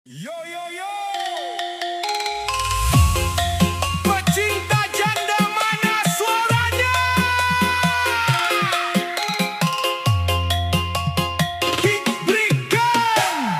Yo yo yo, pecinta janda mana suaranya? Hit berikan.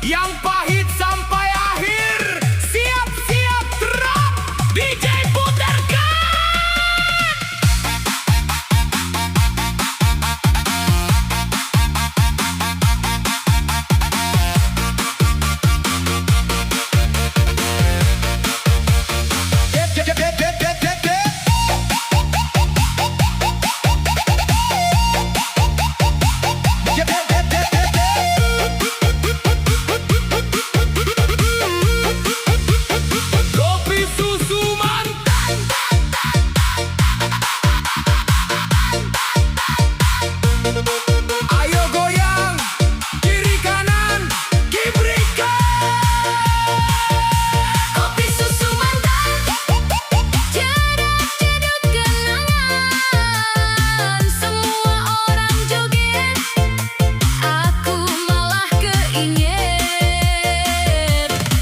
yang pahit sampai akhir. Siap-siap drop, DJ putarkan. Kopi susu mantan. Ayo goyang, kiri kanan, kibrikan. Kopi susu mantan, jedut-jedut kenangan. Semua orang joget, aku malah keinget.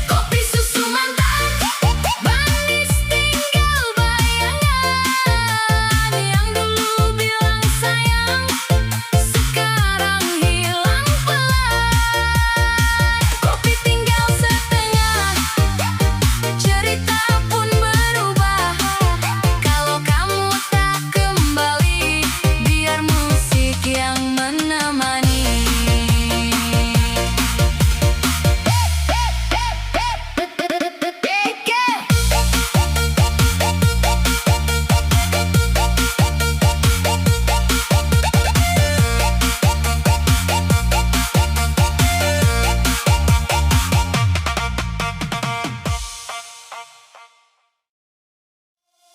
Kopi susu mantan, manis tinggal bayangan. Yang dulu bilang sayang, sekarang hilang pelan. Kopi tinggal setengah, cerita pun berubah. Kalau kamu tak kembali, biar musik yang menemani.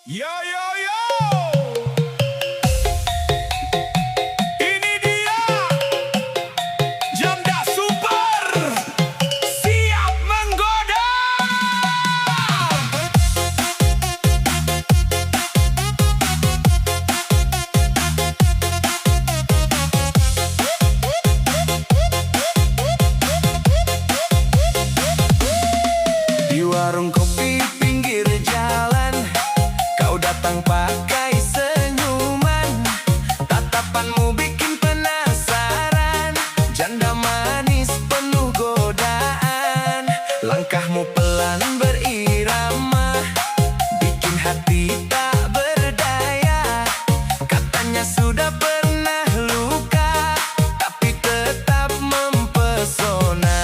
Yo yo yo. Ini dia Janda Super, siap menggoda. Di warung kopi pinggir jalan, kau datang pakai senyuman. Tatapanmu bikin penasaran, janda manis penuh godaan. Langkahmu pelan berirama, bikin hati tak berdaya. Katanya sudah pernah luka, tapi tetap mempesona.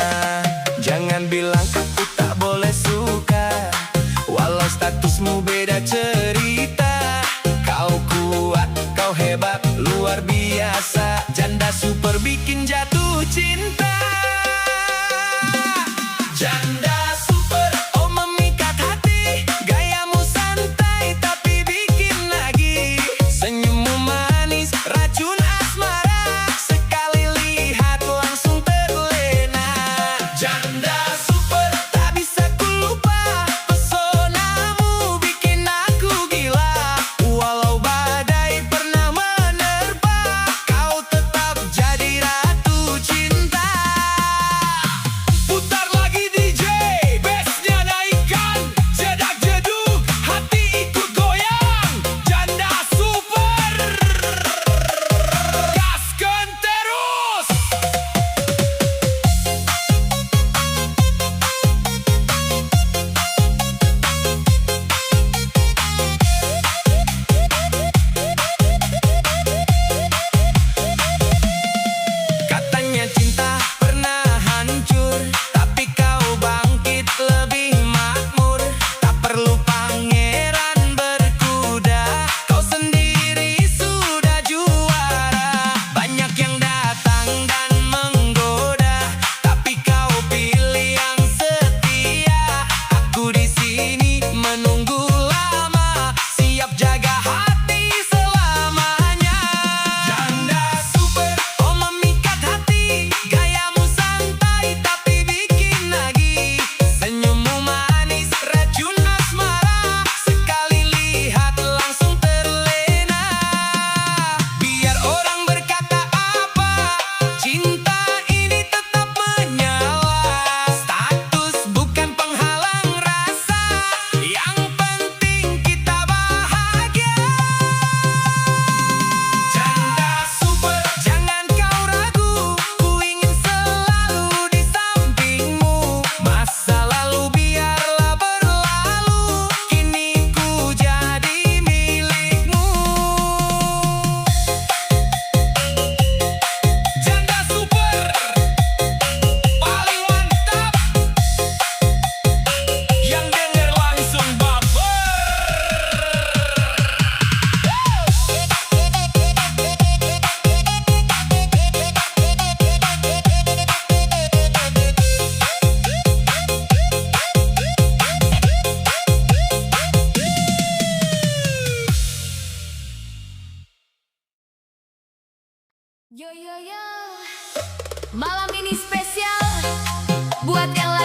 Jangan bilang aku tak boleh suka, walau statusmu beda cerita. Kau kuat, kau hebat, luar biasa. Janda super bikin jatuh cinta. Janda super, oh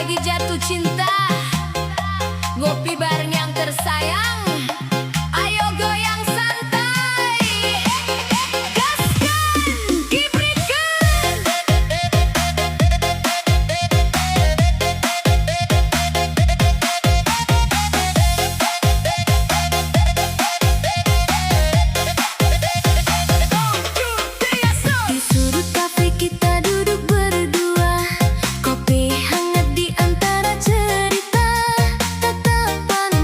lagi jatuh cinta, ngopi bareng yang tersayang. Ayo goyang santai, gaskan, kiprikan. Di sudut kafe kita duduk berdua, kopi hangat di antara cerita, tatapan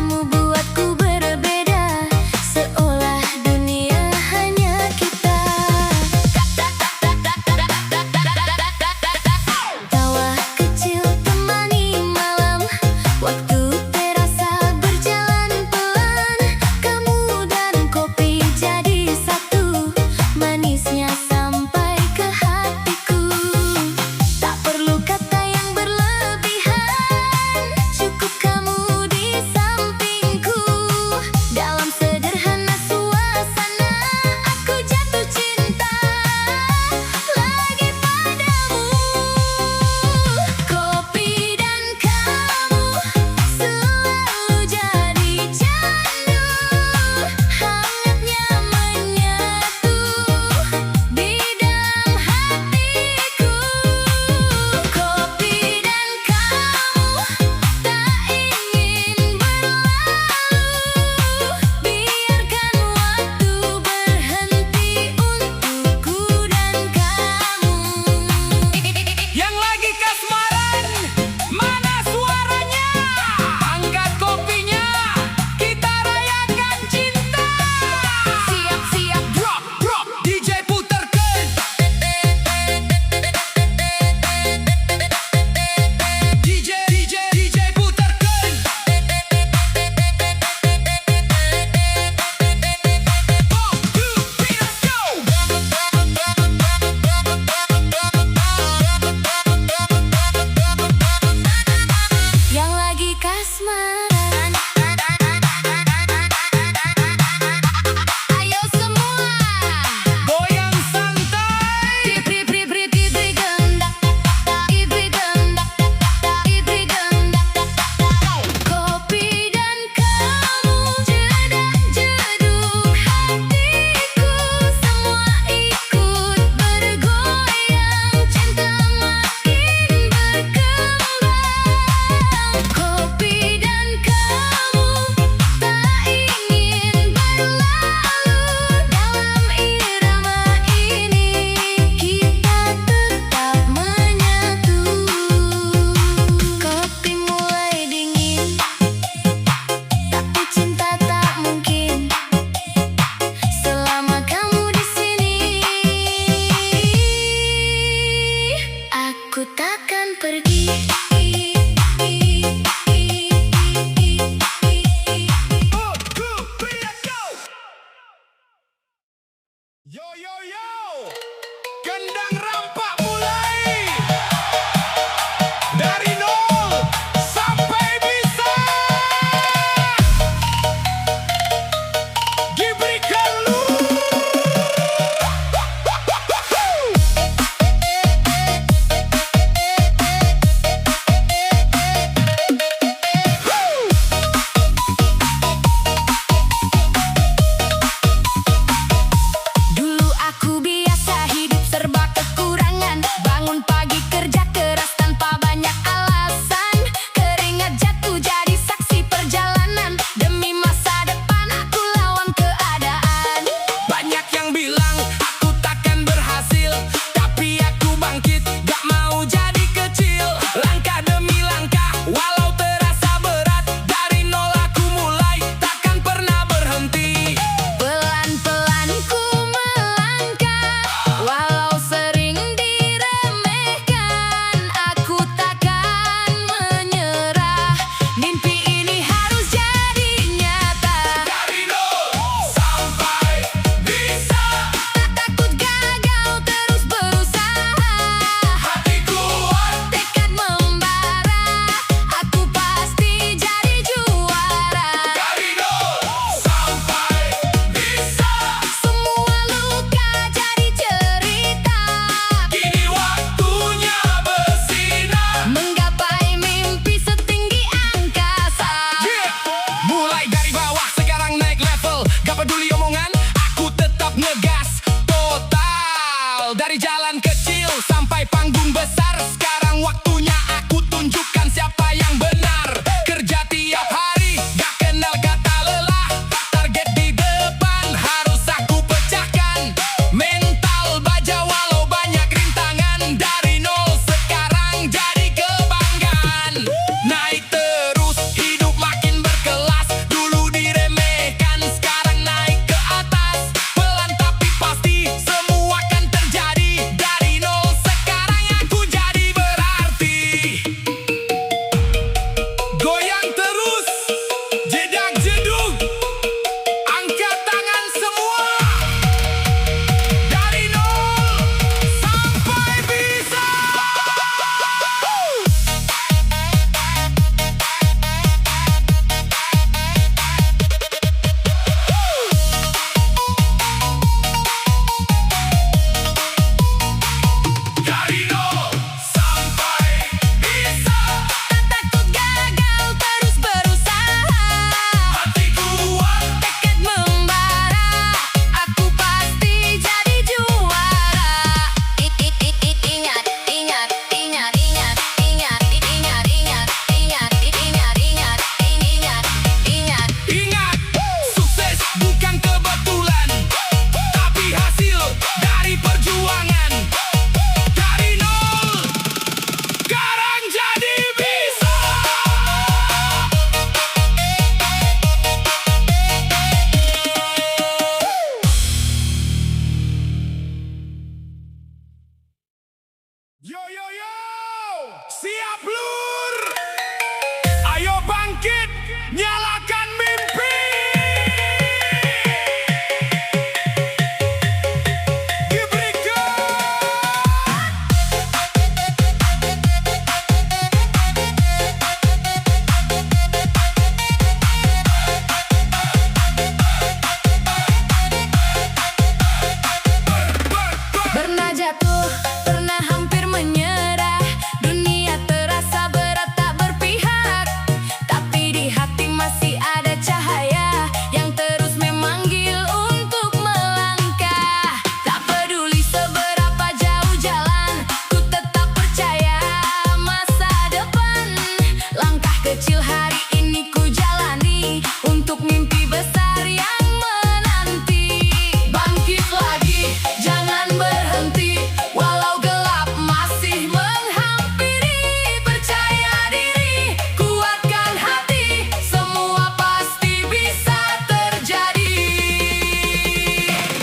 kecil hari ini ku jalani untuk mimpi besar yang menanti. Bangkit lagi, jangan berhenti, walau gelap masih menghampiri. Percaya diri, kuatkan hati, semua pasti bisa terjadi.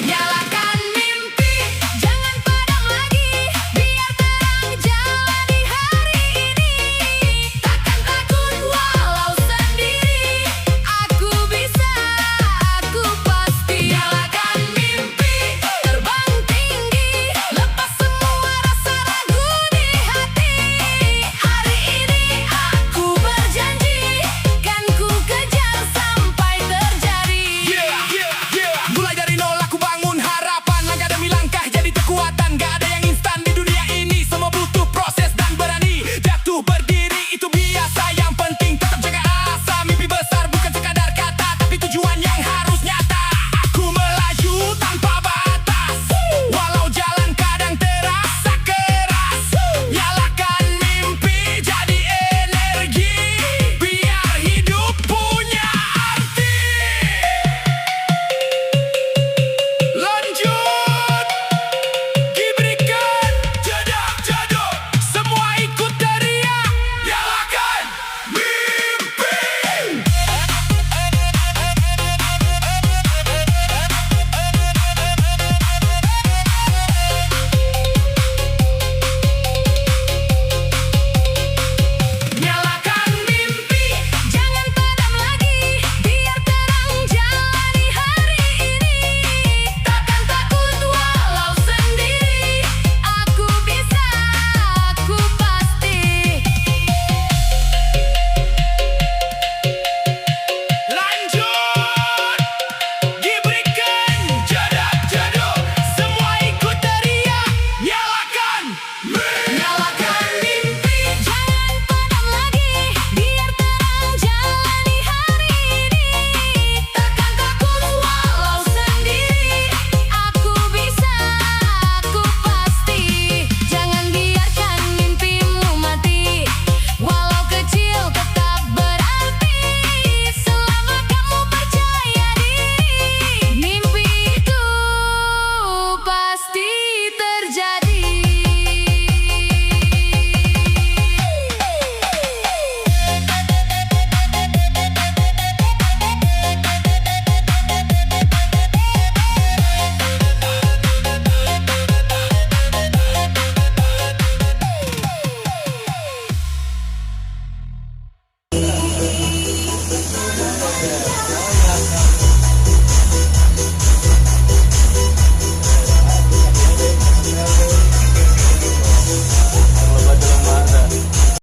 Nyalakan mimpi, jangan padam lagi, biar terang jalani hari ini. Takkan takut walau sendiri, aku bisa, aku pasti. Nyalakan mimpi, terbang tinggi, lepas semua rasa ragu di hati. Hari ini aku berjanji, kan ku kejar sampai terjadi. Mulai dari nol aku bangun harapan, langkah demi langkah jadi kekuatan. Gak ada yang instan di dunia ini, semua butuh proses dan berani. Jatuh berdiri itu biasa, yang penting tetap jaga asa. Mimpi besar bukan sekadar kata, tapi tujuan yang harus nyata. Aku melaju tanpa batas, walau jalan kadang terasa keras. Nyalakan mimpi jadi energi, biar hidup punya arti. Lanjut, diberikan jedok-jedok, semua ikut teriak. Nyalakan mimpi. Nyalakan mimpi, Jangan padam lagi, biar terang jalani hari ini. Takkan takut walau sendiri, aku bisa, aku pasti. lanjut, diberikan jedok-jedok, semua ikut teriak. Nyalakan mimpi. Nyalakan mimpi, jangan padam lagi, biar terang jalani hari ini. Takkan takut walau sendiri, aku bisa, aku pasti. Jangan biarkan mimpimu mati, walau kecil tetap berarti. Selama kamu percaya diri, mimpi itu pasti terjadi.